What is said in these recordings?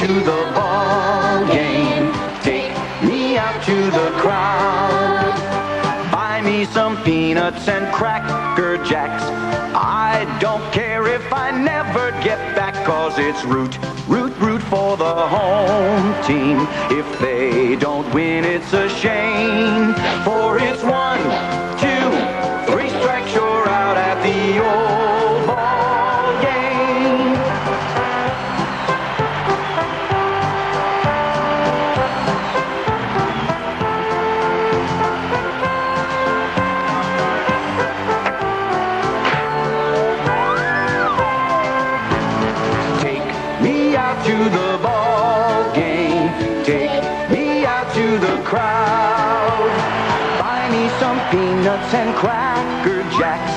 to the ball game. Take me out to the crowd. Buy me some peanuts and Cracker Jacks. I don't care if I never get back, 'cause it's root for the home team. If they don't win, it's a shame. For it's 1, 2, 3 strikes, you're out at the old ball game. Take me out to the ball game. Take me out to the crowd. Buy me some peanuts and Cracker Jacks.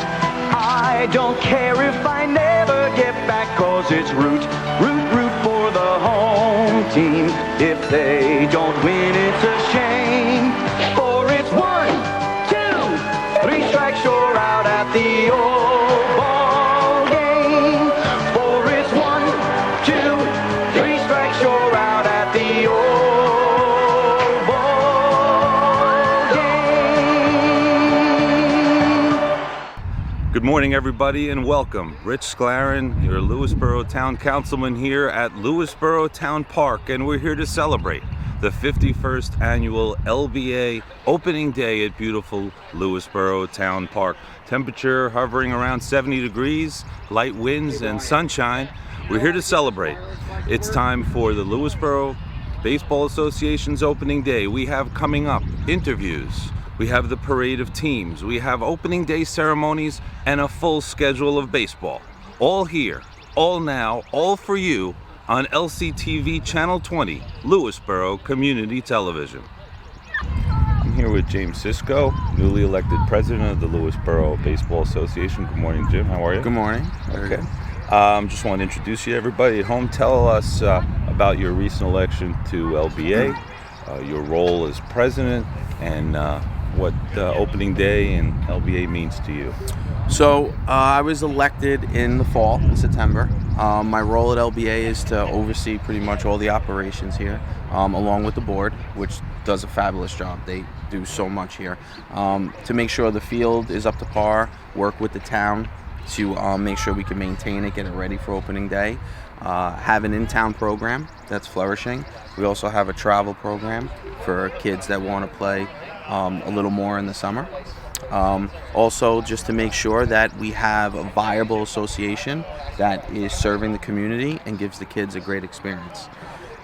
I don't care if I never get back, 'cause it's root for the home team. If they don't win, it's a shame. For it's 1, 2, 3 strikes, you're out at the old ball game. For it's 1, 2, 3 strikes, you're out at the old ball game. Good morning, everybody, and welcome. Rich Sclarin, your Lewisboro Town Councilman here at Lewisboro Town Park, and we're here to celebrate the 51st annual LBA opening day at beautiful Lewisboro Town Park. Temperature hovering around 70 degrees, light winds and sunshine. We're here to celebrate. It's time for the Lewisboro Baseball Association's opening day. We have coming up interviews. We have the parade of teams. We have opening day ceremonies and a full schedule of baseball. All here, all now, all for you on LCTV Channel 20, Lewisboro Community Television. I'm here with James Sisko, newly elected president of the Lewisboro Baseball Association. Good morning, Jim. How are you? Good morning. Okay. Just want to introduce you to everybody at home. Tell us about your recent election to LBA, your role as president, and what opening day and LBA means to you. So I was elected in the fall, in September. My role at LBA is to oversee pretty much all the operations here, along with the board, which does a fabulous job. They do so much here. To make sure the field is up to par, work with the town to make sure we can maintain it, get it ready for opening day. Have an in-town program that's flourishing. We also have a travel program for kids that want to play a little more in the summer. Also, just to make sure that we have a viable association that is serving the community and gives the kids a great experience.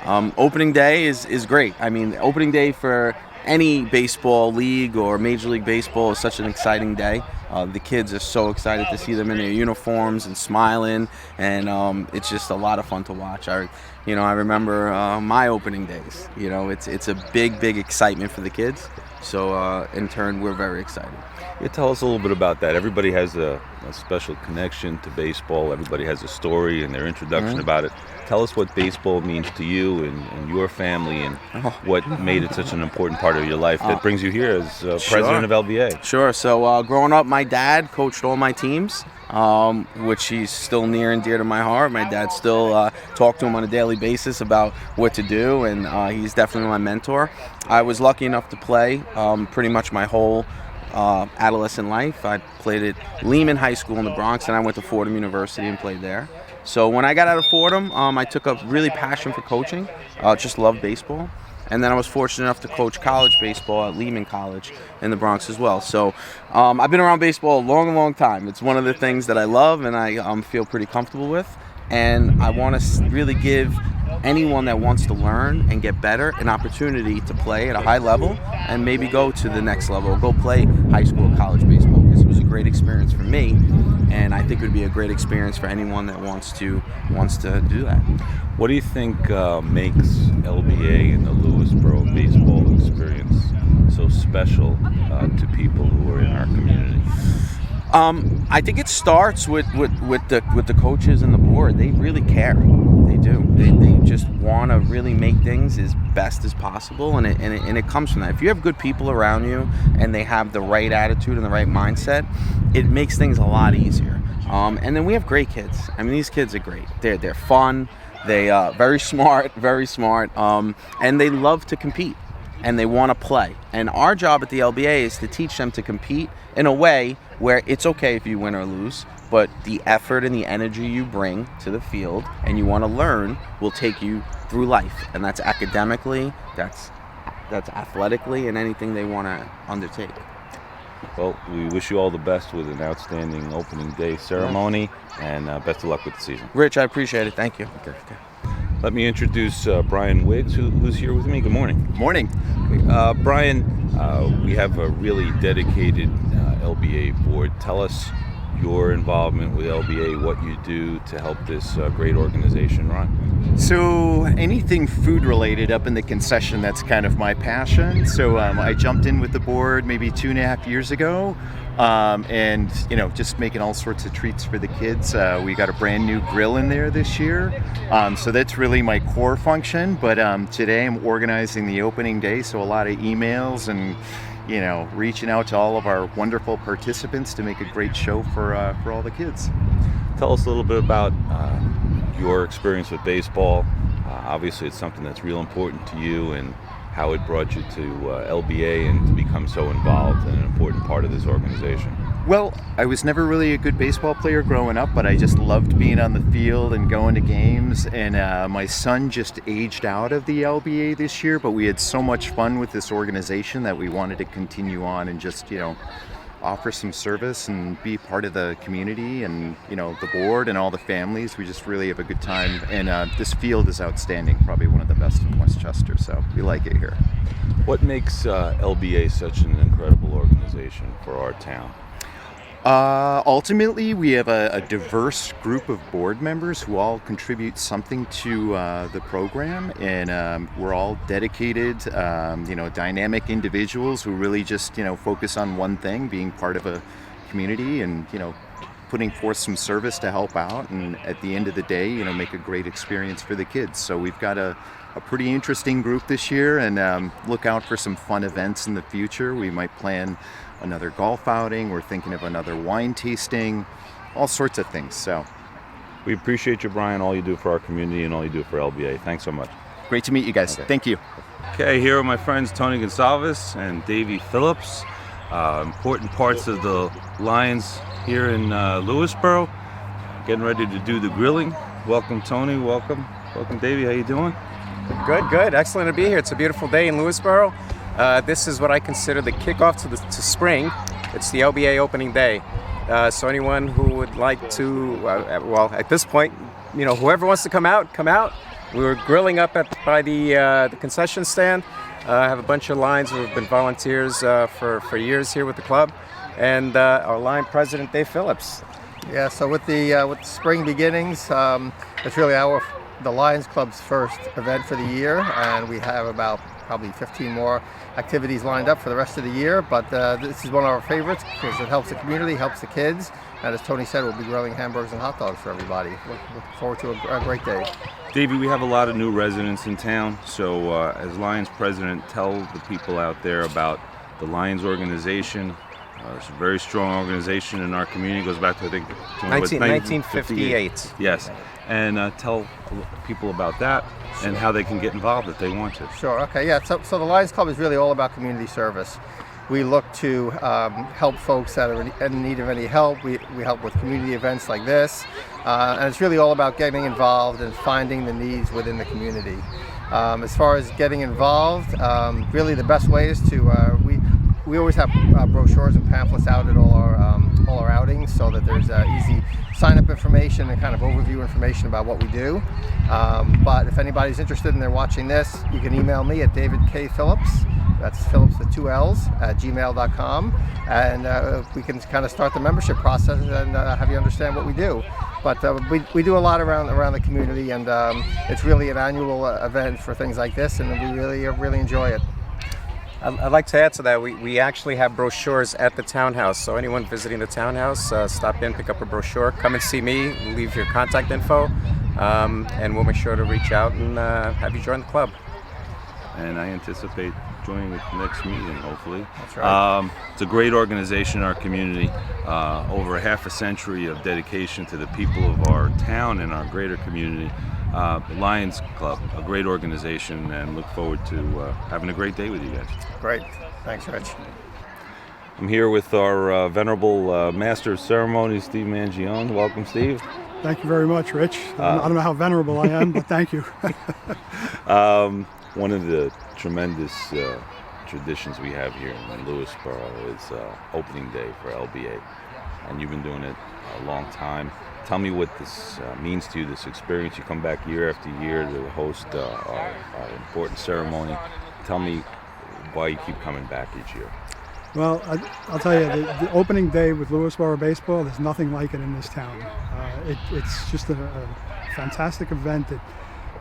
Opening day is great. I mean, opening day for any baseball league or Major League Baseball is such an exciting day. The kids are so excited to see them in their uniforms and smiling, and it's just a lot of fun to watch. I remember my opening days. It's a big excitement for the kids. So in turn, we're very excited. Yeah, tell us a little bit about that. Everybody has a special connection to baseball. Everybody has a story and their introduction about it. Tell us what baseball means to you and your family, and what made it such an important part of your life that brings you here as president of LBA. Sure. So growing up, my dad coached all my teams, which he's still near and dear to my heart. My dad still talk to him on a daily basis about what to do, and he's definitely my mentor. I was lucky enough to play pretty much my whole adolescent life. I played at Lehman High School in the Bronx, and I went to Fordham University and played there. So when I got out of Fordham, I took a really passion for coaching, just loved baseball. And then I was fortunate enough to coach college baseball at Lehman College in the Bronx as well. So I've been around baseball a long time. It's one of the things that I love and I feel pretty comfortable with. And I want to really give anyone that wants to learn and get better an opportunity to play at a high level and maybe go to the next level, go play high school or college baseball, because it was a great experience for me, and I think it would be a great experience for anyone that wants to do that. What do you think makes LBA and the Lewisboro baseball experience so special to people who are in our community? I think it starts with the coaches and the board. They really care. They do. They just want to really make things as best as possible, and it comes from that. If you have good people around you and they have the right attitude and the right mindset, it makes things a lot easier. And then we have great kids. I mean, these kids are great. They're fun. They very smart, and they love to compete, and they want to play. And our job at the LBA is to teach them to compete in a way where it's okay if you win or lose, but the effort and the energy you bring to the field and you want to learn will take you through life. And that's academically, that's athletically, and anything they want to undertake. Well, we wish you all the best with an outstanding opening day ceremony, and best of luck with the season. Rich, I appreciate it. Thank you. Okay. Let me introduce Brian Wiggs, who's here with me. Good morning. Morning. Brian, we have a really dedicated LBA board. Tell us your involvement with LBA, what you do to help this great organization run. So anything food related up in the concession, that's kind of my passion. So I jumped in with the board maybe 2.5 years ago, and just making all sorts of treats for the kids. We got a brand new grill in there this year, so that's really my core function. But today I'm organizing the opening day, so a lot of emails and reaching out to all of our wonderful participants to make a great show for all the kids. Tell us a little bit about your experience with baseball. Obviously, it's something that's real important to you, and how it brought you to LBA and to become so involved in an important part of this organization. Well, I was never really a good baseball player growing up, but I just loved being on the field and going to games. And my son just aged out of the LBA this year, but we had so much fun with this organization that we wanted to continue on and just, offer some service and be part of the community and, the board and all the families. We just really have a good time. And this field is outstanding, probably one of the best in Westchester, so we like it here. What makes LBA such an incredible organization for our town? Ultimately, we have a diverse group of board members who all contribute something to the program, and we're all dedicated, dynamic individuals who really just, focus on one thing, being part of a community and, putting forth some service to help out, and at the end of the day, make a great experience for the kids. So we've got a pretty interesting group this year, and look out for some fun events in the future. We might plan another golf outing. We're thinking of another wine tasting, all sorts of things. So we appreciate you, Brian, all you do for our community and all you do for LBA. Thanks so much. Great to meet you guys. Okay. Thank you. Okay, here are my friends Tony Gonsalves and Davey Phillips, important parts of the Lions here in Lewisboro, getting ready to do the grilling. Welcome, Tony. Welcome, Davey. How you doing? Good. Excellent to be here. It's a beautiful day in Lewisboro. This is what I consider the kickoff to spring. It's the LBA opening day. So anyone who would like to, at this point, whoever wants to come out. We were grilling up by the concession stand. I have a bunch of Lions who have been volunteers for years here with the club, and our line president, Dave Phillips. Yeah. So with the spring beginnings, it's really the Lions Club's first event for the year, and we have about probably 15 more activities lined up for the rest of the year, but this is one of our favorites because it helps the community, helps the kids, and as Tony said, we'll be grilling hamburgers and hot dogs for everybody. Look forward to a great day. Davey, we have a lot of new residents in town, so as Lions president, tell the people out there about the Lions organization. It's a very strong organization in our community. It goes back to, I think, 1958. Yes. And tell people about that and how they can get involved if they want to. Sure. Okay. Yeah. So the Lions Club is really all about community service. We look to help folks that are in need of any help. We help with community events like this, and it's really all about getting involved and finding the needs within the community. As far as getting involved, really the best way is to we always have brochures and pamphlets out at all our outings, so that there's easy sign-up information and kind of overview information about what we do. But if anybody's interested and they're watching this, you can email me at David K. Phillips. That's Phillips with 2 L's at gmail.com, and we can kind of start the membership process and have you understand what we do. But we do a lot around the community, and it's really an annual event for things like this, and we really enjoy it. I'd like to add to that, we actually have brochures at the townhouse, so anyone visiting the townhouse, stop in, pick up a brochure, come and see me, leave your contact info, and we'll make sure to reach out and have you join the club. And I anticipate joining the next meeting, hopefully. That's right. It's a great organization in our community, over half a century of dedication to the people of our town and our greater community. Lions Club, a great organization, and look forward to having a great day with you guys. Great. Thanks, Rich. I'm here with our venerable Master of Ceremonies, Steve Mangione. Welcome, Steve. Thank you very much, Rich. I don't know how venerable I am, but thank you. One of the tremendous traditions we have here in Lewisboro is opening day for LBA, and you've been doing it a long time. Tell me what this means to you, this experience. You come back year after year to host our important ceremony. Tell me why you keep coming back each year. Well, I'll tell you, the opening day with Lewisboro Baseball, there's nothing like it in this town. It's just a fantastic event that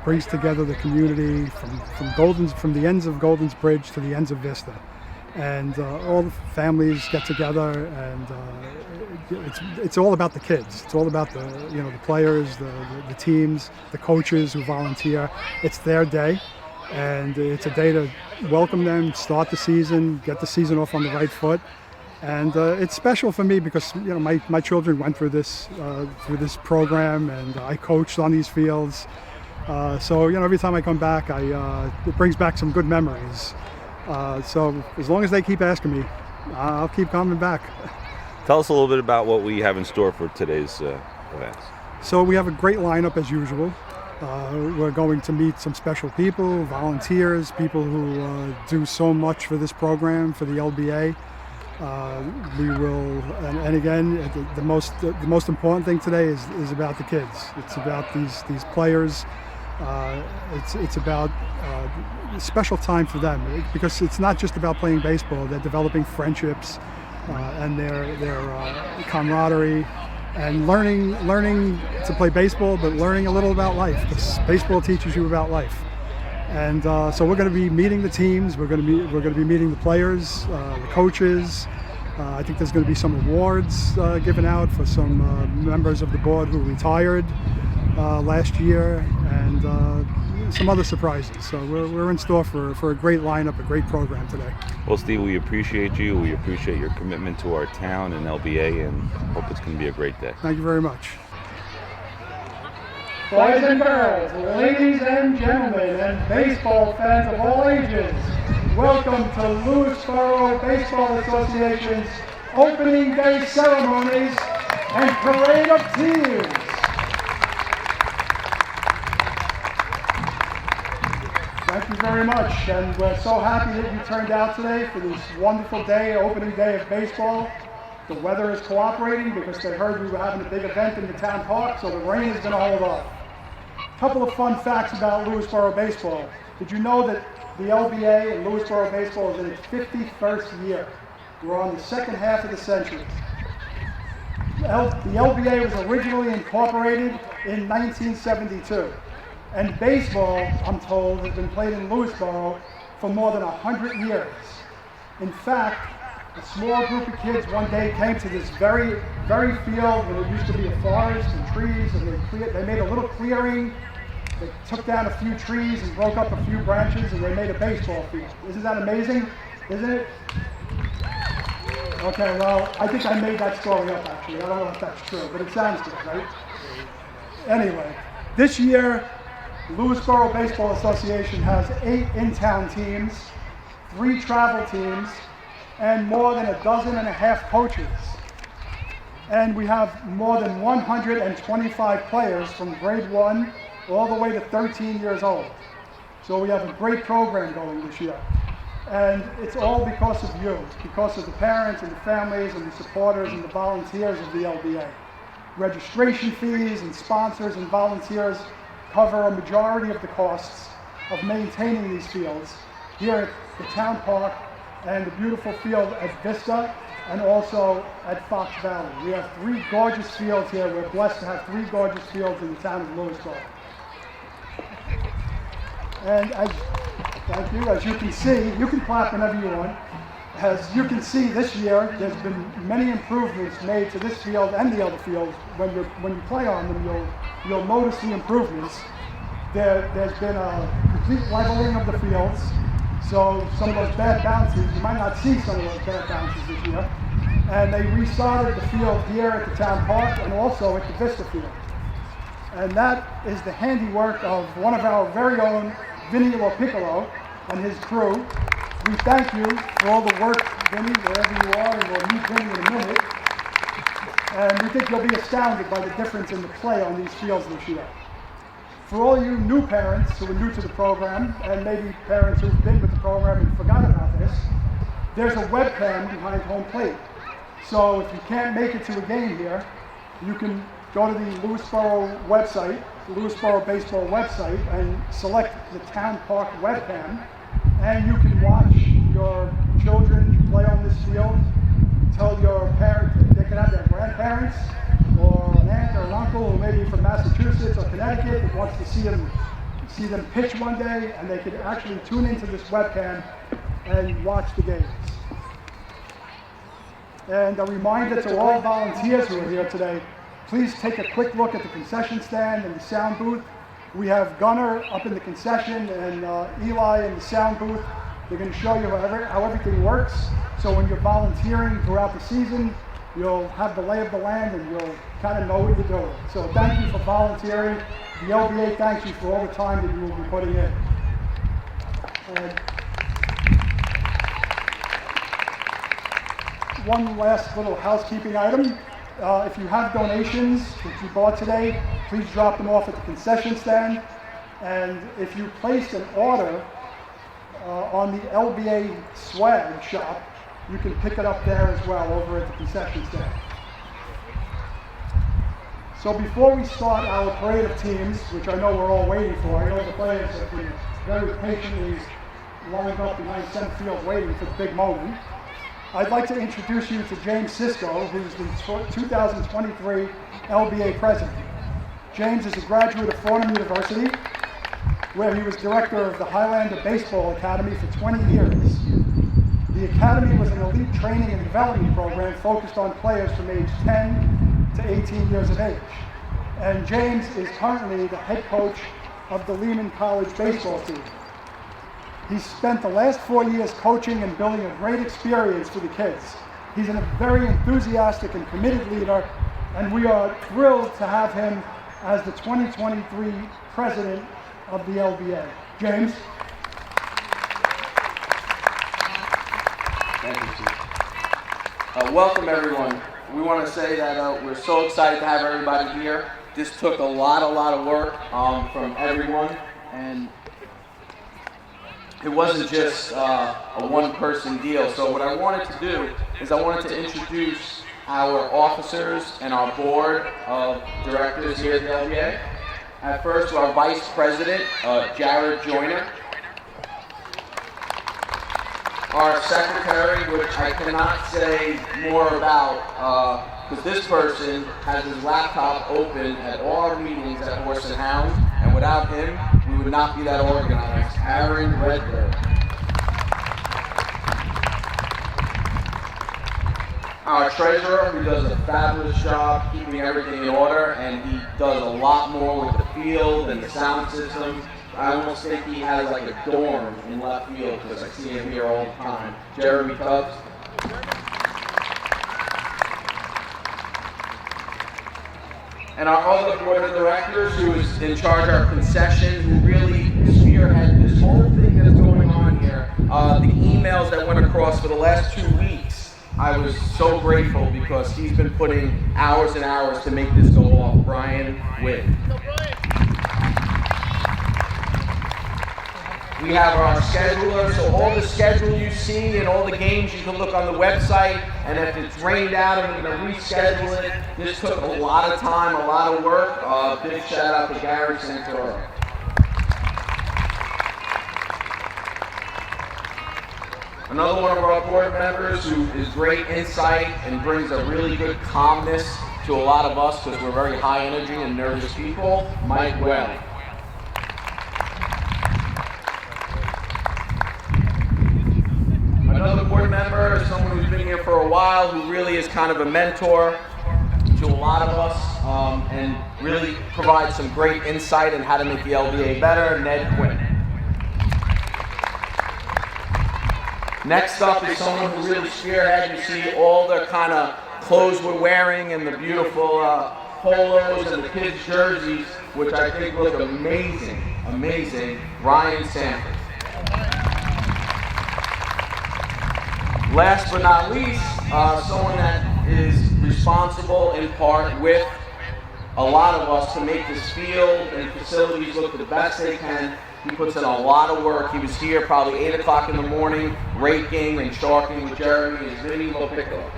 brings together the community from the ends of Golden's Bridge to the ends of Vista. And all the families get together, and it's all about the kids. It's all about the players, the teams, the coaches who volunteer. It's their day, and it's a day to welcome them, start the season, get the season off on the right foot. And it's special for me because my children went through this program, and I coached on these fields. So every time I come back, it brings back some good memories. So as long as they keep asking me, I'll keep coming back. Tell us a little bit about what we have in store for today's events. So we have a great lineup as usual. We're going to meet some special people, volunteers, people who do so much for this program, for the LBA. We will, and again, the most important thing today is about the kids. It's about these players. It's about a special time for them, because it's not just about playing baseball. They're developing friendships and their camaraderie, and learning to play baseball, but learning a little about life, because baseball teaches you about life. And so we're going to be meeting the teams. We're going to be meeting the players, the coaches. I think there's going to be some awards given out for some members of the board who retired last year, and some other surprises. So we're in store for a great lineup, a great program today. Well, Steve, we appreciate you. We appreciate your commitment to our town and LBA, and hope it's going to be a great day. Thank you very much. Boys and girls, ladies and gentlemen, and baseball fans of all ages, welcome to Lewisboro Baseball Association's opening day ceremonies and parade of teams. Thank you very much, and we're so happy that you turned out today for this wonderful day, opening day of baseball. The weather is cooperating because they heard we were having a big event in the town park, so the rain is going to hold off. A couple of fun facts about Lewisboro baseball. Did you know that the LBA and Lewisboro baseball is in its 51st year? We're on the second half of the century. The LBA was originally incorporated in 1972. And baseball, I'm told, has been played in Lewisboro for more than 100 years. In fact, a small group of kids one day came to this very field where there used to be a forest and trees, and they made a little clearing. They took down a few trees and broke up a few branches, and they made a baseball field. Isn't that amazing? Isn't it? Okay, well, I think I made that story up, actually. I don't know if that's true, but it sounds good, right? Anyway, this year, Lewisboro Baseball Association has 8 in-town teams, 3 travel teams, and more than 12.5 coaches. And we have more than 125 players from grade 1 all the way to 13 years old. So we have a great program going this year. And it's all because of you. It's because of the parents and the families and the supporters and the volunteers of the LBA. Registration fees and sponsors and volunteers cover a majority of the costs of maintaining these fields here at the town park and the beautiful field at Vista and also at Fox Valley. We have 3 gorgeous fields here. We're blessed to have 3 gorgeous fields in the town of Lewisboro. And thank you. As you can see, you can clap whenever you want. As you can see this year, there's been many improvements made to this field and the other fields. When you play on them, you'll notice the improvements. There's been a complete leveling of the fields. So some of those bad bounces, you might not see some of those bad bounces this year. And they restarted the field here at the town park and also at the Vista field. And that is the handiwork of one of our very own Vinny Piccolo and his crew. We thank you for all the work, Vinny, wherever you are, and we'll meet Vinny in a minute. And we think you'll be astounded by the difference in the play on these fields this year. For all you new parents who are new to the program, and maybe parents who've been with the program and forgot about this, there's a webcam behind home plate. So if you can't make it to a game here, you can go to the Lewisboro website, the Lewisboro Baseball website, and select the Town Park webcam, and you can watch your children play on this field. Tell your parents, they can have their grandparents, or an aunt or an uncle who may be from Massachusetts or Connecticut that wants to see them pitch one day, and they could actually tune into this webcam and watch the games. And a reminder to all volunteers who are here today, please take a quick look at the concession stand and the sound booth. We have Gunnar up in the concession and Eli in the sound booth. They're going to show you how everything works. So when you're volunteering throughout the season, you'll have the lay of the land and you'll kind of know what you're doing. So thank you for volunteering. The LBA thanks you for all the time that you will be putting in. And one last little housekeeping item. If you have donations that you bought today, please drop them off at the concession stand. And if you placed an order on the LBA swag shop, you can pick it up there as well over at the concession stand. So before we start our parade of teams, which I know we're all waiting for, I know the players have been very patiently lined up behind center field waiting for the big moment. I'd like to introduce you to James Sisko, who's the 2023 LBA president. James is a graduate of Fordham University, where he was director of the Highlander Baseball Academy for 20 years. The Academy was an elite training and development program focused on players from age 10 to 18 years of age. And James is currently the head coach of the Lehman College baseball team. He's spent the last 4 years coaching and building a great experience for the kids. He's a very enthusiastic and committed leader, and we are thrilled to have him as the 2023 president of the LBA. James. Thank you, Chief. Welcome, everyone. We want to say that we're so excited to have everybody here. This took a lot of work from everyone, and it wasn't just a one-person deal. So what I wanted to do is I wanted to introduce our officers and our board of directors here at the LBA. At first, our Vice President, Jared Joyner. Our Secretary, which I cannot say more about, because this person has his laptop open at all our meetings at Horse and Hound, and without him, we would not be that organized. Aaron Redberg. Our treasurer, who does a fabulous job keeping everything in order, and he does a lot more with the field and the sound system. I almost think he has like a dorm in left field because I see him here all the time. Jeremy Tubbs. And our other board of directors, who is in charge of our concession, who really spearheaded this whole thing that's going on here. The emails that went across for the last 2 weeks, I was so grateful because he's been putting hours and hours to make this go off. Brian Witt. We have our scheduler, so all the schedule you see and all the games you can look on the website, and if it's rained out and we're going to reschedule it, this took a lot of time, a lot of work. Big shout out to Gary Santoro. Another one of our board members who is great insight and brings a really good calmness to a lot of us because we're very high energy and nervous people, Mike Whaley. Another board member is someone who's been here for a while, who really is kind of a mentor to a lot of us and really provides some great insight on how to make the LBA better, Ned Quinn. Next up is someone who really spearheads. You see all the kind of clothes we're wearing and the beautiful polos and the kids' jerseys, which I think look amazing, amazing, Ryan Sanford. Last but not least, someone that is responsible in part with a lot of us to make this field and facilities look the best they can. He puts in a lot of work. He was here probably 8 o'clock in the morning, raking and sharking with Jeremy and Vinny Lopico.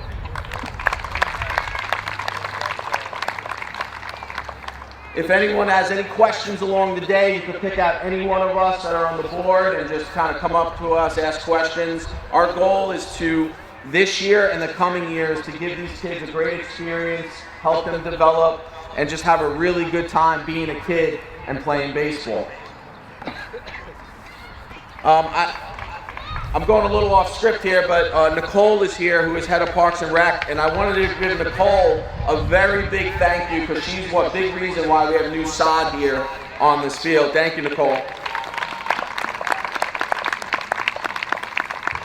If anyone has any questions along the day, you can pick out any one of us that are on the board and just kind of come up to us, ask questions. Our goal is to, this year and the coming years, to give these kids a great experience, help them develop, and just have a really good time being a kid and playing baseball. I'm going a little off script here, but Nicole is here, who is head of Parks and Rec, and I wanted to give Nicole a very big thank you because she's one big reason why we have new sod here on this field. Thank you, Nicole.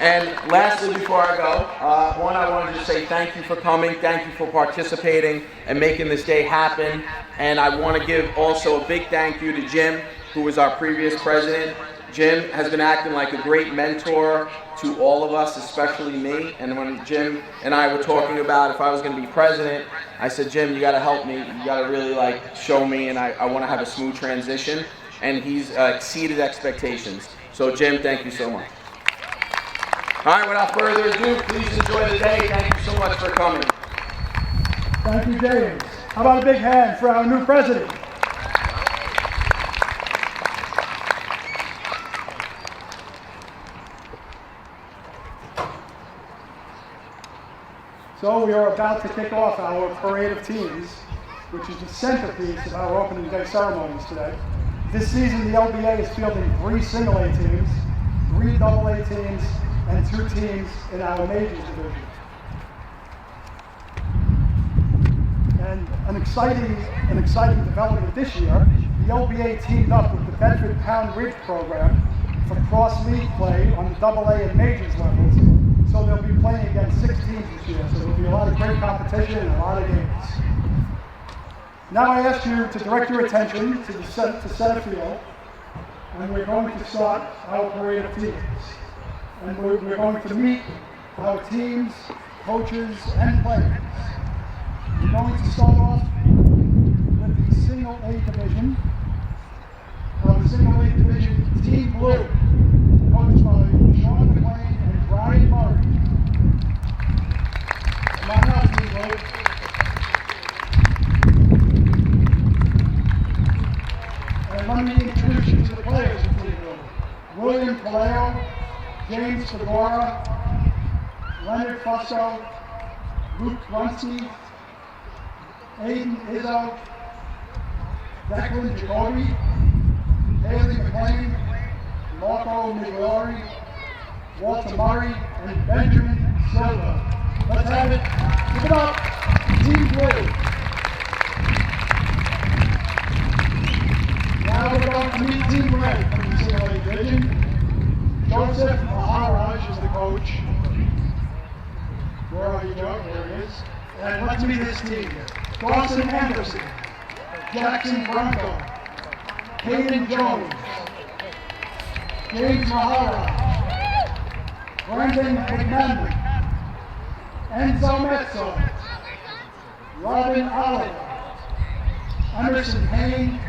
And lastly, before I go, I wanted to say thank you for coming, thank you for participating and making this day happen. And I want to give also a big thank you to Jim, who was our previous president. Jim has been acting like a great mentor to all of us, especially me. And when Jim and I were talking about if I was going to be president, I said, Jim, you got to help me. You got to really show me, and I want to have a smooth transition. And he's exceeded expectations. So Jim, thank you so much. All right, without further ado, please enjoy the day. Thank you so much for coming. Thank you, James. How about a big hand for our new president? So we are about to kick off our parade of teams, which is the centerpiece of our opening day ceremonies today. This season, the LBA is fielding 3 single-A teams, 3 double-A teams, and 2 teams in our majors division. And an exciting development this year, the LBA teamed up with the Bedford Pound Ridge program for cross-league play on the AA and majors levels. So they'll be playing against 6 teams this year. So there'll be a lot of great competition and a lot of games. Now I ask you to direct your attention to center field, and we're going to start our parade of teams. And we're going to meet our teams, coaches, and players. We're going to start off with the single-A division. Our single-A division, Team Blue, coached by Sean McLean and Brian Murray. Come on out, Team Blue. And let me introduce you to the players of Team Blue. William Palaio, James Fedora, Leonard Fusco, Luke Grunsky, Aiden Izzo, Declan Jacoby, Haley McLean, Marco Migliori, Walter Murray, and Benjamin Silva. Let's have it. Give it up. Team Blue. Now we're going to meet Team Red from the single-A division. Joseph Maharaj is the coach. Where are you, Joe? There he is. And let's meet his team. Dawson Anderson, Jackson Branco, Caden Jones, James Maharaj, Brendan McMahon, Enzo Mezzo, Robin Oliver, Emerson Payne,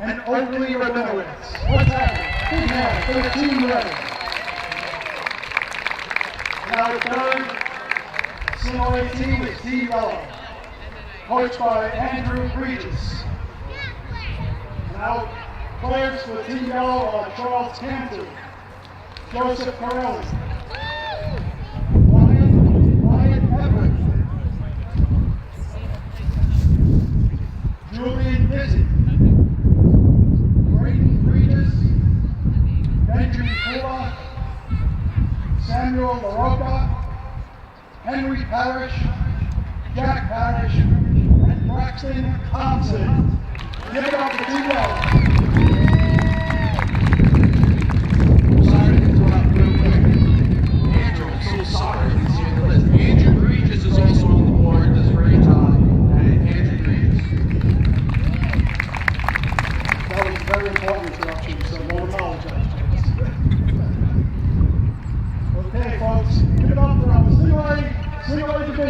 and Oakley Rabinowitz. Let's have it. Big hand for the Team Red. And our third single-A team is Team Yellow, coached by Andrew Regis. And our players for Team Yellow are Charles Cantu, Joseph Corelli, Ryan Everett, Julian Dizzy, Braden Regis, Benjamin Kula, Samuel LaRocca, Henry Parrish, Jack Parrish, and Braxton Thompson. Give it up to Team Yellow. Sorry to interrupt real quick. Andrew, I'm so sorry. I didn't see you on the list. Andrew Regis is also on the board. Does a great job. And Andrew Regis.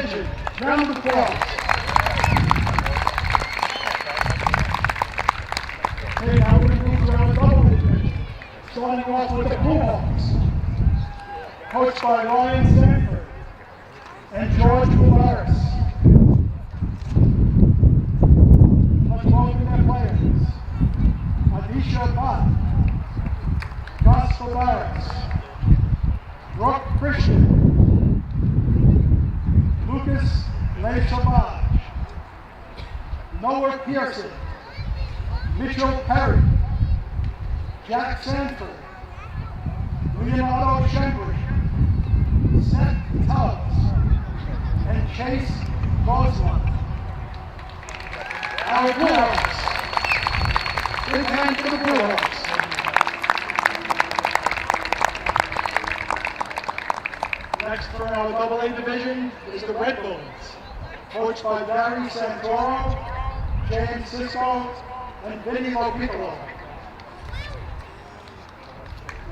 division. Round of applause. Okay, now we're going to move around the double A division. Starting off with the Bullhawks, coached by Ryan Stanford and George Polaris. Let's welcome their players. Adisha Bhatt, Gus Polaris, Brooke Christian, Lucas LeChavage, Noah Pearson, Mitchell Perry, Jack Sanford, Leonardo Shembri, Seth Tubbs, and Chase Gosling. Our Bullhawks. Big hand for the Bullhawks. Next for our Double A division is the Red Bulls, coached by Gary Santoro, James Sisko, and Vinny Lopiccolo.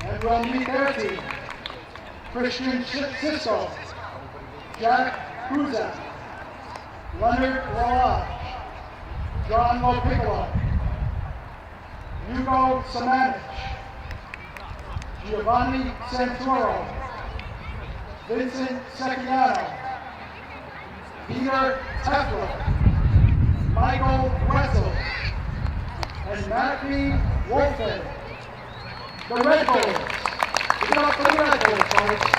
And we'll meet their team: Christian Sisko, Jack Kruzak, Leonard Lalage, John Lopiccolo, Hugo Samanich, Giovanni Santoro, Vincent Secchiano, Peter Tefler, Michael Wetzel, and Matthew Wolfe. The Red Bulls. Give it up for the Red Bulls, folks.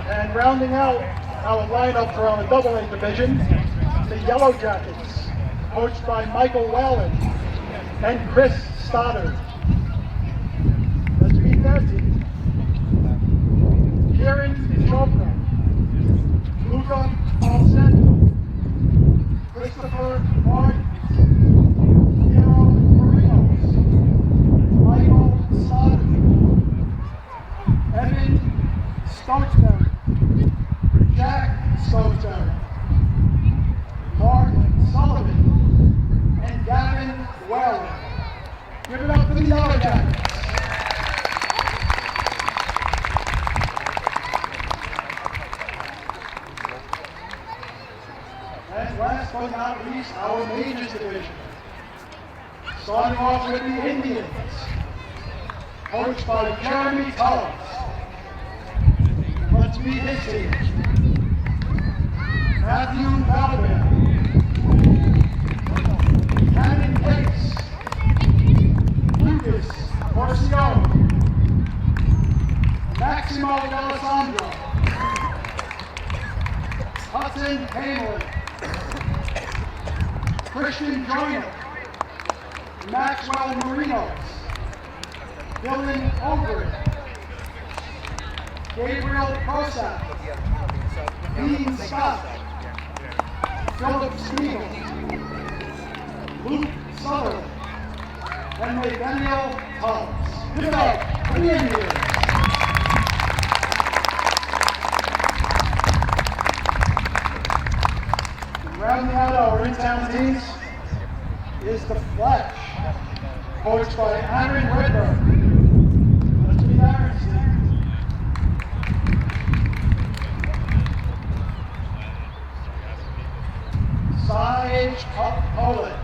And rounding out our lineup for our Double A division, the Yellow Jackets, coached by Michael Whalen and Chris Stoddard. Let's meet their team. Kieran Chopra, Luca Alcento, Christopher Martin, Piero Marinos, Michael Stoddard, Evan Stokesbury, Jack Stokesbury, Mark Sullivan, and Gavin Whalen. Give it up for the Yellow Jackets. And last but not least, our Majors division. Starting off with the Indians, coached by Jeremy Tubbs. Let's meet his team. Matthew Valverde, Cannon Case, Lucas Porcione, Maximo D'Alessandro, Hudson Hamlin, Christian Joyner, Maxwell Marinos, Dylan Ogren, Gabriel Prosak, Dean Scott, Philip Spiegel, Luke Sutherland, and Nathaniel Tubbs. Give it up for the Indians. Rounding out our in-town teams is the Flash, coached by Aaron Redburn. Let's meet Aaron's team. Sage Poland.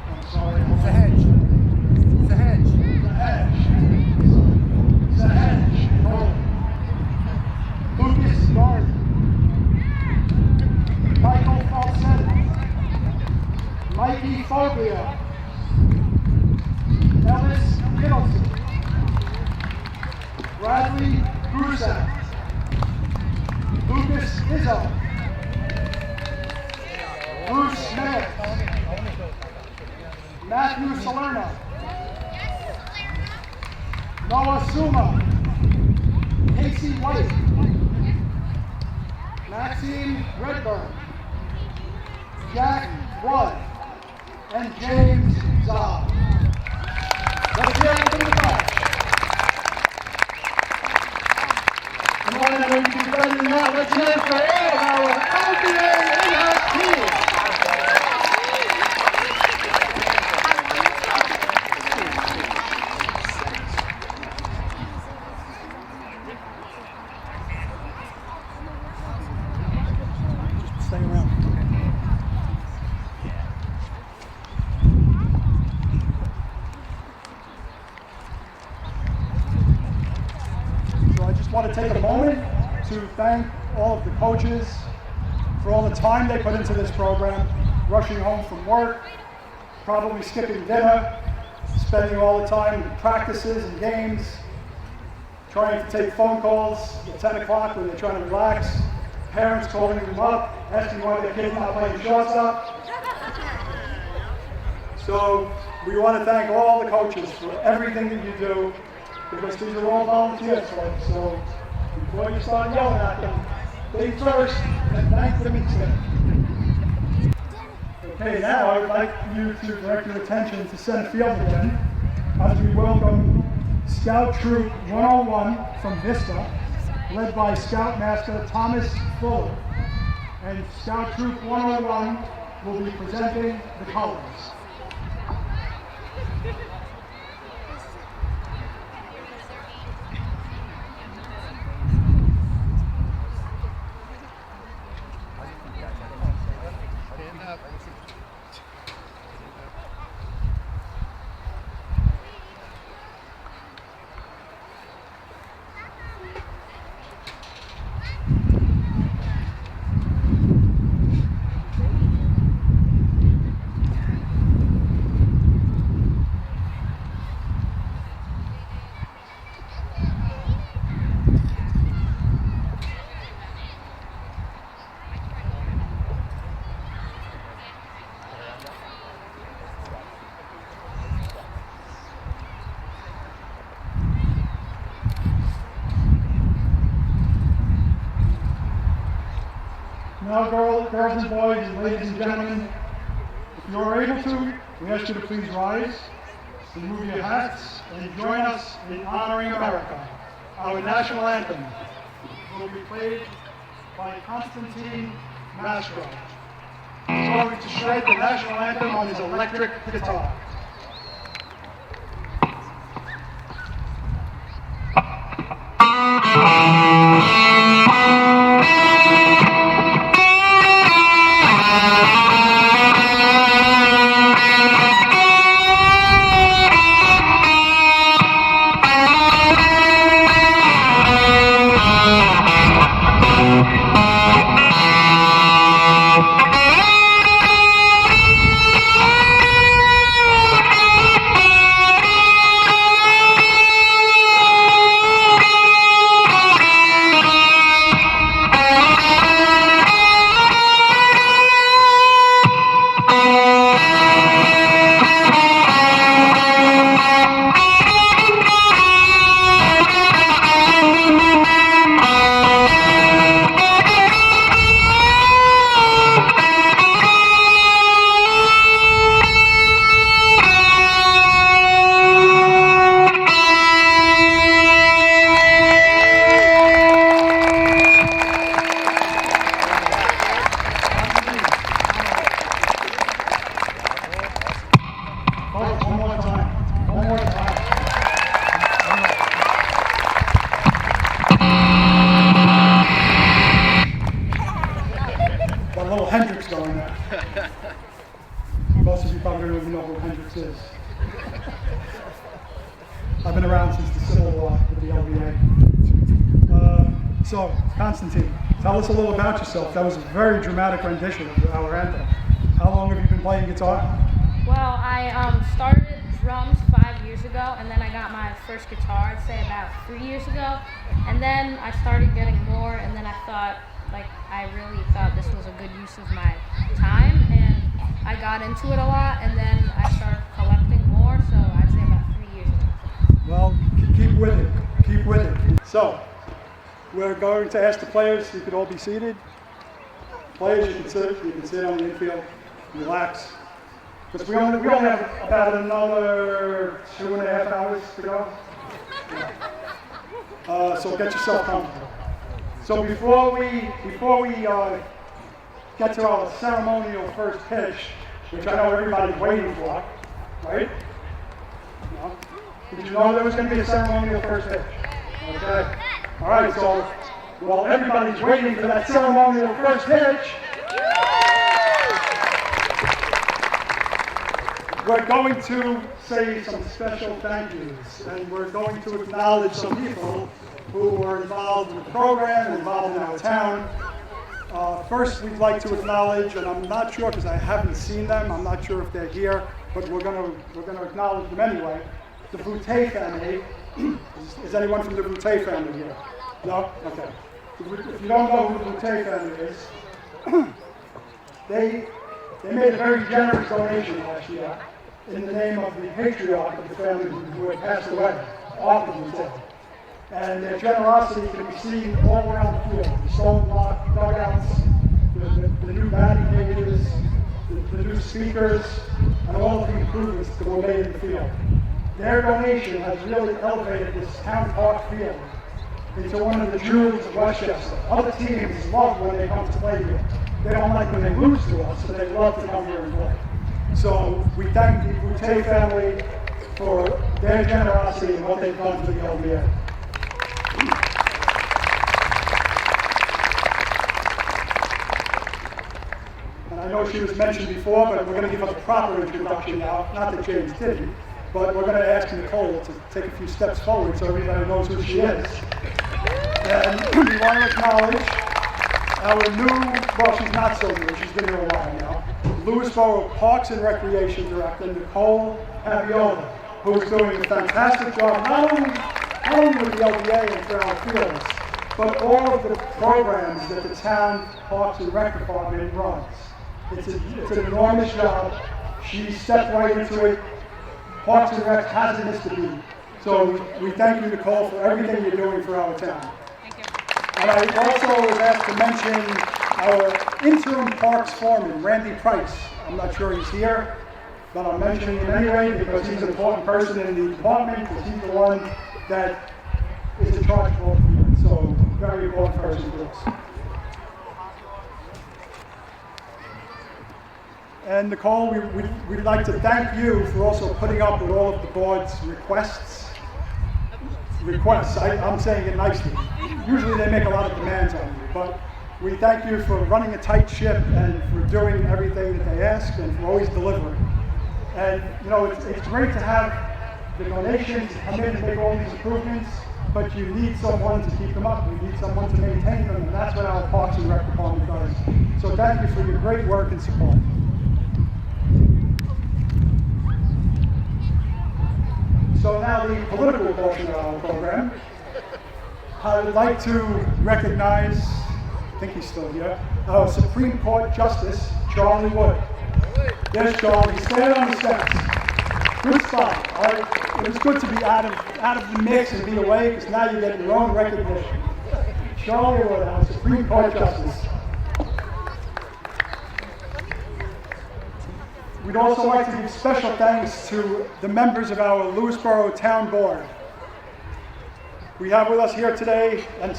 I'm sorry. It's a hedge. It's a hedge. It's a hedge. It's a hedge. Poland. Lucas Garden. Michael Falsetti, Mikey Foglia, Ellis Middleton, Bradley Grusak, Lucas Izzo, Bruce Smith, Matthew Salerno, Noah Suma, Casey White, Maxine Redburn, Jack Wood, and James Zob. Let's hear it from the back. Come on, everyone, you can be better than that. Let's hear it for all of our LBA in-house teams. want to take a moment to thank all of the coaches for all the time they put into this program, rushing home from work, probably skipping dinner, spending all the time in practices and games, trying to take phone calls at 10 o'clock when they're trying to relax, parents calling them up, asking why their kid's not playing shortstop. So we want to thank all the coaches for everything that you do, because these are all volunteers, folks. So before you start yelling at them, think first and thank them instead. Okay, now I would like you to direct your attention to center field again as we welcome Scout Troop 101 from Vista, led by Scoutmaster Thomas Fuller. And Scout Troop 101 will be presenting the colors. Now, girls and boys, and ladies and gentlemen, if you are able to, we ask you to please rise, remove your hats, and join us in honoring America. Our national anthem will be played by Constantine Mastro. He's going to shred the national anthem on his electric guitar. Most of you probably don't even know who Hendrix is. I've been around since the Civil War with the LBA. So, Constantine, tell us a little about yourself. That was a very dramatic rendition of our anthem. How long have you been playing guitar? Well, I started drums 5 years ago, and then I got my first guitar, I'd say about 3 years ago. And then I started getting more, and then I thought, I really thought this was a good use of my time, and I got into it a lot, and then I started collecting more, so I'd say about 3 years ago. Well, keep with it. Keep with it. So, we're going to ask the players, you could all be seated. Players, you can sit on the infield, relax. Because we only have about another 2.5 hours to go. So get yourself comfortable. So before we get to our ceremonial first pitch, which I know everybody's waiting for, right? No? Did you know there was going to be a ceremonial first pitch? Okay. All right, so while everybody's waiting for that ceremonial first pitch, we're going to say some special thank yous, and we're going to acknowledge some people who were involved with the program and involved in our town. First, we'd like to acknowledge, and I'm not sure because I haven't seen them, I'm not sure if they're here, but we're going to acknowledge them anyway. The Boutte family. Is anyone from the Boutte family here? No? Okay. If you don't know who the Boutte family is, they made a very generous donation last year in the name of the patriarch of the family who had passed away, Arthur Boutte. And their generosity can be seen all around the field. The stone block dugouts, the new batting cages, the new speakers, and all of the improvements that were made in the field. Their donation has really elevated this town park field into one of the jewels of Westchester. Other teams love when they come to play here. They don't like when they lose to us, so they love to come here and play. So we thank the Boutte family for their generosity and what they've done for the LBA. And I know she was mentioned before, but we're going to give her the proper introduction now. Not that James didn't, but we're going to ask Nicole to take a few steps forward so everybody knows who she is. And we want to acknowledge our new, well, she's not so new, she's been here a while now, Lewisboro Parks and Recreation Director, Nicole Aviola, who is doing a fantastic job, not only with the LBA and for our fields, but all of the programs that the town Parks and Rec Department runs. It's an enormous job. She stepped right into it. Parks and Rec hasn't missed a beat. So we thank you, Nicole, for everything you're doing for our town. Thank you. And I also was asked to mention our interim parks foreman, Randy Price. I'm not sure he's here, but I'm mentioning him anyway because he's an important person in the department, because he's the one that is in charge of all the fields. So very important person to us. And Nicole, we'd like to thank you for also putting up with all of the board's requests. I'm saying it nicely. Usually they make a lot of demands on you, but we thank you for running a tight ship and for doing everything that they ask and for always delivering. And you know, it's great to have the donations come in and make all these improvements, but you need someone to keep them up. You need someone to maintain them, and that's what our Parks and Rec Department does. So thank you for your great work and support. So now the political portion of our program. I would like to recognize, I think he's still here, our Supreme Court Justice, Charlie Wood. There's Charlie, stand on the steps. Good spot. All right. It was good to be out of the mix and be away, because now you get your own recognition. Charlie Wood, our Supreme Court Justice. We'd also like to give special thanks to the members of our Lewisboro Town Board. We have with us here today, and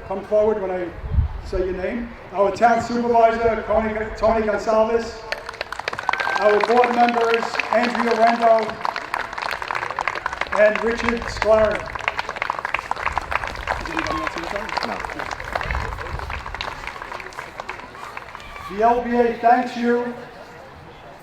come forward when I say your name, our Town Supervisor, Tony Gonsalves, our board members, Andrea Rando and Richard Sklar. Is anybody else in the town? No. The LBA thanks you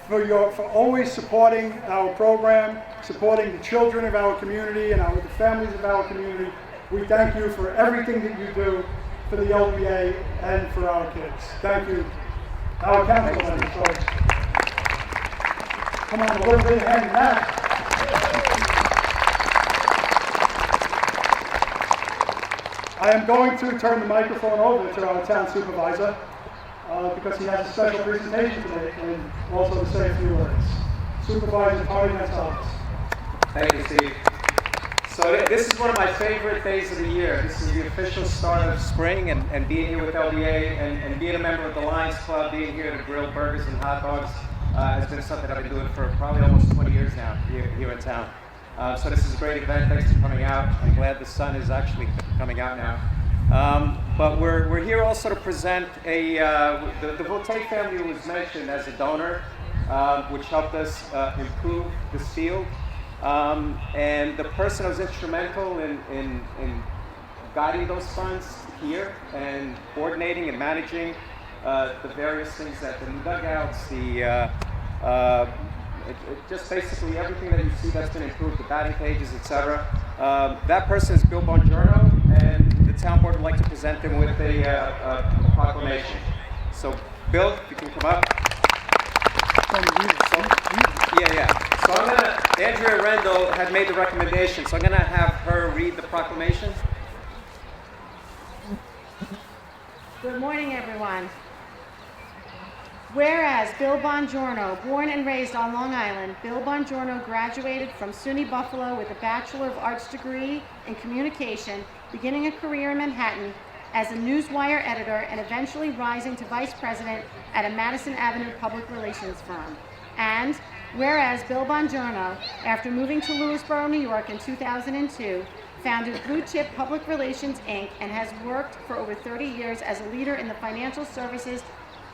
for always supporting our program, supporting the children of our community and the families of our community. We thank you for everything that you do for the LBA and for our kids. Thank you. Our council members, folks. Come on, a little bit of hand in that. I am going to turn the microphone over to our town supervisor because he has a special presentation today and also to say a few words. Supervisor Tony Gonsalves. Thank you, Steve. So this is one of my favorite days of the year. This is the official start of spring, and being here with LBA and being a member of the Lions Club, being here to grill burgers and hot dogs has been something I've been doing for probably almost 20 years now here in town. So this is a great event. Thanks for coming out. I'm glad the sun is actually coming out now. But we're here also to present the Boutte family was mentioned as a donor, which helped us improve this field. And the person who was instrumental in guiding those funds here and coordinating and managing the various things that the new dugouts, just basically everything that you see that's been improved, the batting cages, etc. That person is Bill Bongiorno, and the town board would like to present them with a proclamation. So, Bill, if you can come up. So Andrea Rendell had made the recommendation, so I'm going to have her read the proclamation. Good morning, everyone. Whereas Bill Bongiorno, born and raised on Long Island, Bill Bongiorno graduated from SUNY Buffalo with a Bachelor of Arts degree in communication, beginning a career in Manhattan as a Newswire editor and eventually rising to vice president at a Madison Avenue public relations firm. And whereas Bill Bongiorno, after moving to Lewisboro, New York in 2002, founded Blue Chip Public Relations, Inc., and has worked for over 30 years as a leader in the financial services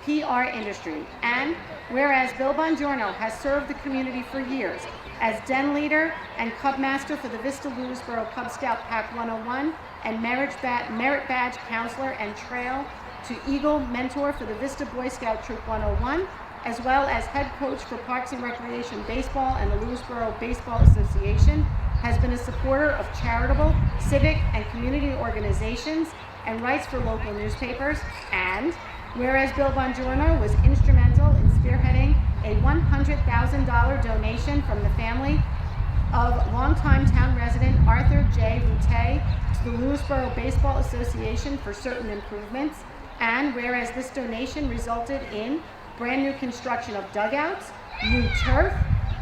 PR industry. And whereas Bill Bongiorno has served the community for years as den leader and Cub Master for the Vista Lewisboro Cub Scout Pack 101 and Merit Badge Counselor and Trail to Eagle Mentor for the Vista Boy Scout Troop 101, as well as head coach for Parks and Recreation Baseball and the Lewisboro Baseball Association, has been a supporter of charitable, civic, and community organizations and writes for local newspapers. And whereas Bill Bongiorno was instrumental in spearheading a $100,000 donation from the family of longtime town resident Arthur J. Boutte to the Lewisboro Baseball Association for certain improvements. And whereas this donation resulted in brand new construction of dugouts, new turf,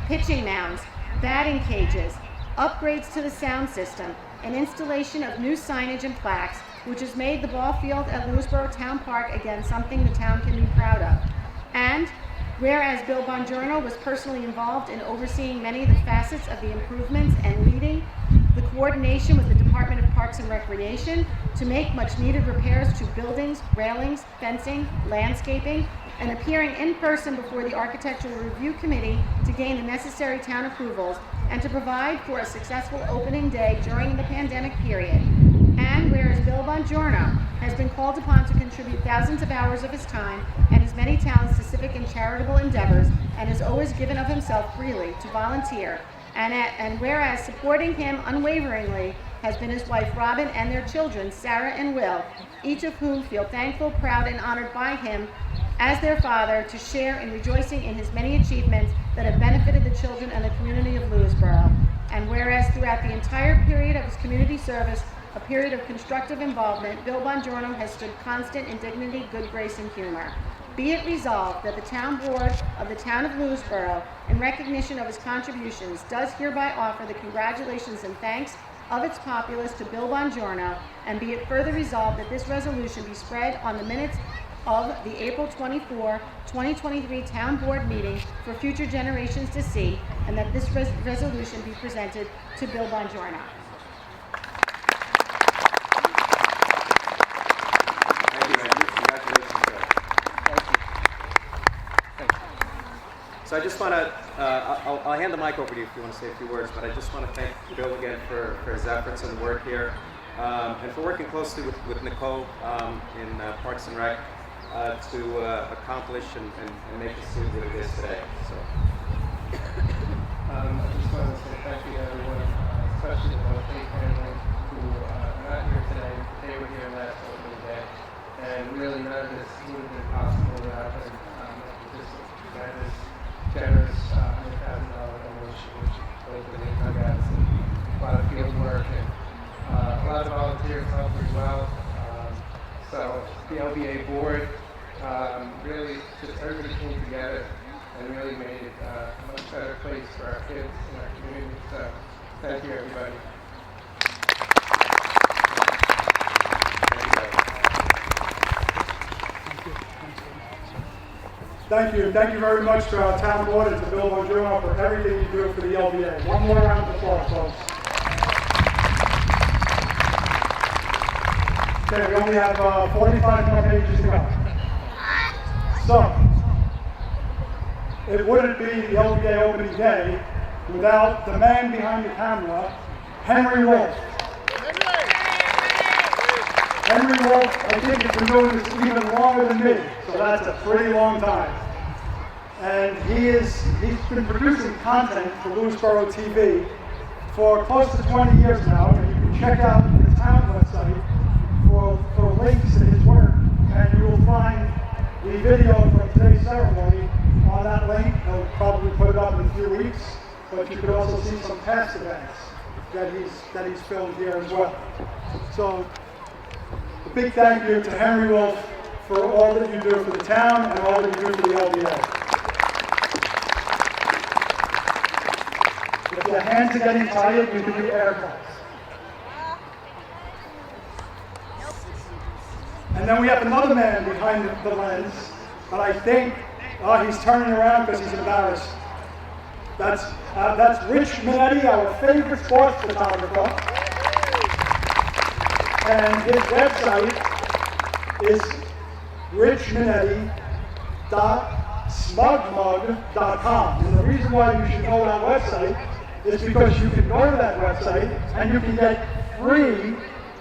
pitching mounds, batting cages, upgrades to the sound system, and installation of new signage and plaques, which has made the ball field at Lewisboro Town Park again something the town can be proud of. And whereas Bill Bongiorno was personally involved in overseeing many of the facets of the improvements and leading the coordination with the Department of Parks and Recreation to make much needed repairs to buildings, railings, fencing, landscaping, and appearing in person before the Architectural Review Committee to gain the necessary town approvals and to provide for a successful opening day during the pandemic period. And whereas Bill Bongiorno has been called upon to contribute thousands of hours of his time and his many talents to civic and charitable endeavors, and has always given of himself freely to volunteer, and whereas supporting him unwaveringly has been his wife Robin and their children Sarah and Will, each of whom feel thankful, proud, and honored by him as their father to share in rejoicing in his many achievements that have benefited the children and the community of Lewisboro. And whereas throughout the entire period of his community service, a period of constructive involvement, Bill Bongiorno has stood constant in dignity, good grace, and humor. Be it resolved that the town board of the town of Lewisboro, in recognition of his contributions, does hereby offer the congratulations and thanks of its populace to Bill Bongiorno, and be it further resolved that this resolution be spread on the minutes of the April 24, 2023 town board meeting for future generations to see, and that this resolution be presented to Bill Bongiorno. So I just want to, I'll hand the mic over to you if you want to say a few words, but I just want to thank Bill again for his efforts and work here, and for working closely with Nicole in Parks and Rec to accomplish and make this see what it is today. So. I just want to say thank you to everyone, especially the Boutte family who are not here today. They were here last opening day, and really none of this would have been possible without them. Just tremendous, generous $100,000 donation, which goes with the dugouts and a lot of field work and a lot of volunteers help as well. So the LBA board really just everybody came together and really made it a much better place for our kids and our community. So thank you, everybody. Thank you very much to our town board and to Bill Bongiorno for everything you do for the LBA. One more round of applause, folks. Okay, we only have 45 more pages to go. So, it wouldn't be the LBA opening day without the man behind the camera, Henry Wolf. Henry Wolf, I think, has been doing this even longer than me, so that's a pretty long time. And he's been producing content for Lewisboro TV for close to 20 years now, and you can check out the town website video from today's ceremony on that link. I'll probably put it up in a few weeks, but you could also see some past events that he's filmed here as well. So a big thank you to Henry Wolf for all that you do for the town and all that you do for the LBA. If your hands are getting tired, you can do air cuts. And then we have another man behind the lens, but I think he's turning around because he's embarrassed. That's Rich Minetti, our favorite sports photographer. And his website is richminetti.smugmug.com. And the reason why you should know that website is because you can go to that website and you can get free,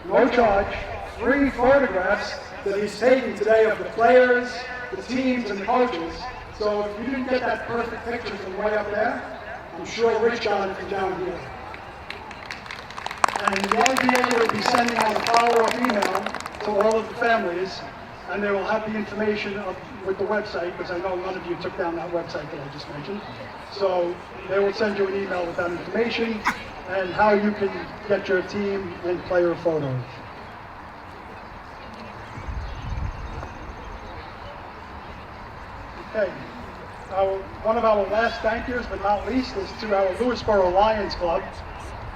no charge, free photographs that he's taking today of the players, the teams, and the coaches. So if you didn't get that perfect picture from way up there, I'm sure Rich got it from down here. And the LBA will be sending out a follow-up email to all of the families, and they will have the information with the website, because I know none of you took down that website that I just mentioned. So they will send you an email with that information and how you can get your team and player photos. Okay, one of our last thank yous, but not least, is to our Lewisboro Lions Club,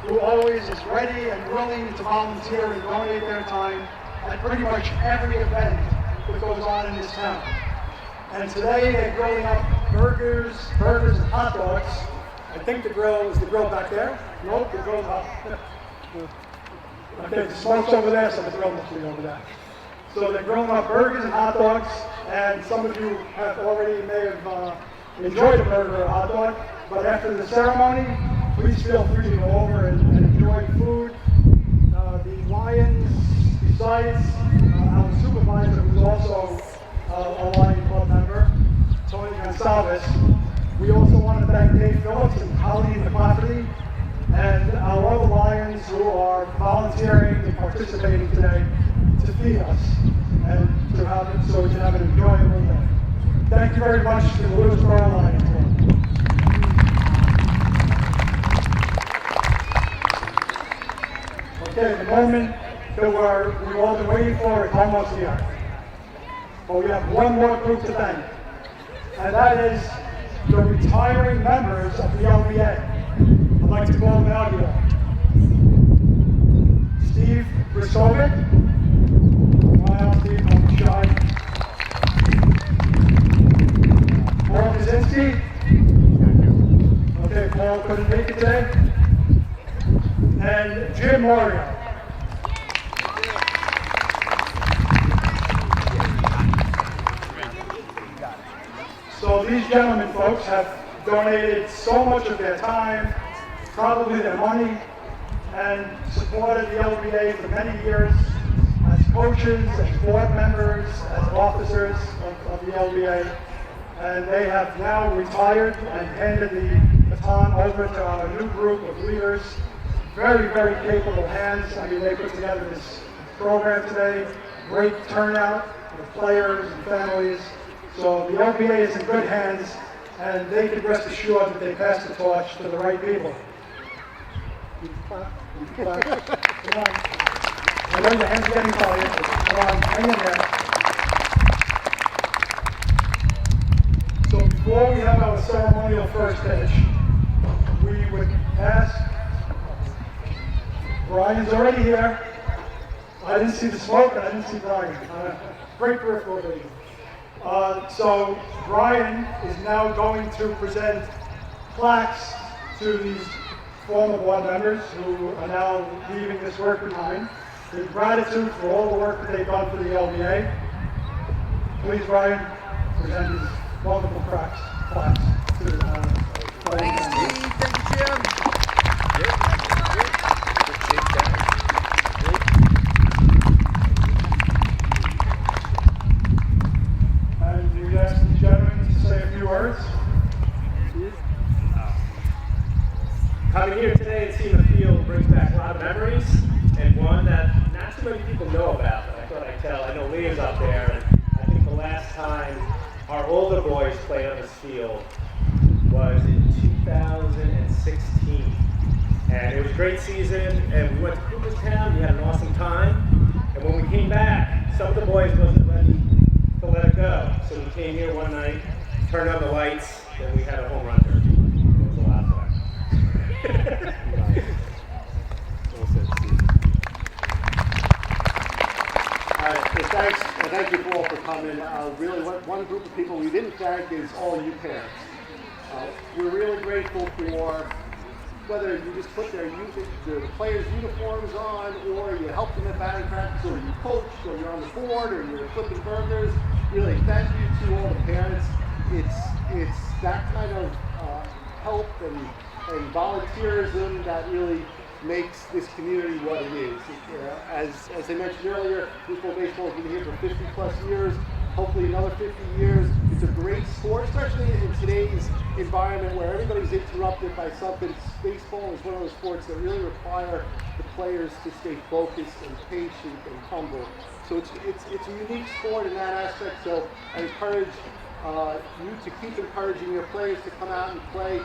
who always is ready and willing to volunteer and donate their time at pretty much every event that goes on in this town. And today they're grilling up burgers and hot dogs. I think the grill back there. Nope, the grill's up. Okay, the smoke's over there, so the grill must be over there. So they're grilling up burgers and hot dogs, and some of you may have enjoyed a burger or a hot dog, but after the ceremony, please feel free to go over and enjoy food. The Lions, besides our supervisor, who's also a Lion Club member, Tony Gonsalves, we also want to thank Dave Phillips and Colleen McClafferty, and our other Lions who are volunteering and participating today to feed us and to have it so we can have an enjoyable day. Thank you very much to the Lewisboro Lions Club. Okay, the moment that we've all been waiting for is almost here. But we have one more group to thank, and that is the retiring members of the LBA. I'd like to call them out here. Steve Brisovic. Come on out, Steve, don't be shy. Paul Kaczynski. Okay, Paul couldn't make it today. And Jim Mario. So these gentlemen, folks, have donated so much of their time, probably their money, and supported the LBA for many years as coaches, as board members, as officers of the LBA. And they have now retired and handed the baton over to our new group of leaders. Very, very capable hands. I mean, they put together this program today. Great turnout of players and families. So the LBA is in good hands, and they can rest assured that they pass the torch to the right people. Come on. I know your hands are getting tired. Come on, hang in there. So before we have our ceremonial first pitch, we would ask. Brian's already here. I didn't see the smoke, and I didn't see Brian. Great peripheral vision. So Brian is now going to present plaques to these former board members who are now leaving this work behind in gratitude for all the work that they've done for the LBA. Please, Brian, present these wonderful plaques to Thank you, Steve. Thank you, Jim. And we ask the gentlemen to say a few words. Coming here today and seeing the field brings back a lot of memories, and one that not too many people know about, but I thought I'd tell. I know Leah's up there, and I think the last time our older boys played on this field was in 2016. And it was a great season, and we went to Cooperstown, we had an awesome time. And when we came back, some of the boys wasn't ready to let it go. So we came here one night, turned on the lights, and we had a home run derby. It was a lot of fun. Thank you all for coming. Really, one group of people we didn't thank is all you parents. We're really grateful for whether you just put the players' uniforms on, or you help them at batting practice, or you coach, or you're on the board, or you're flipping burgers. Really, thank you to all the parents. It's that kind of help and volunteerism that really makes this community what it is. As I mentioned earlier, Lewisboro Baseball has been here for 50 plus years, hopefully another 50 years. It's a great sport, especially in today's environment where everybody's interrupted by something. Baseball is one of those sports that really require the players to stay focused and patient and humble. So it's a unique sport in that aspect. So I encourage you to keep encouraging your players to come out and play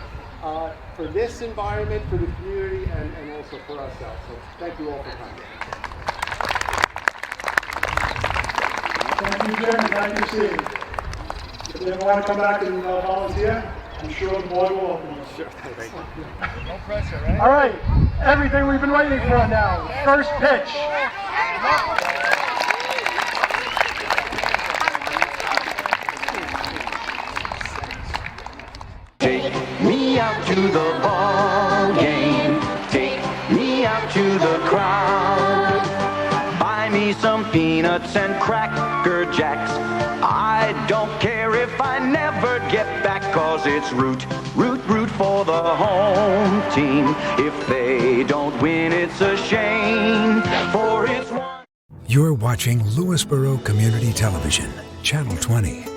for this environment, for the community, and also for ourselves. So thank you all for coming. Thank you, Jim, and thank you, Steve. If you ever want to come back and volunteer, I'm sure the board will welcome you. Sure, thank you. No pressure, right? All right, everything we've been waiting for now. First pitch. Take me out to the ball game. Take me out to the crowd. Buy me some peanuts and cracker jacks. I don't care if I never get back, 'cause it's root, root, root for the home team. If they don't win, it's a shame, for it's one. You're watching Lewisboro Community Television, Channel 20.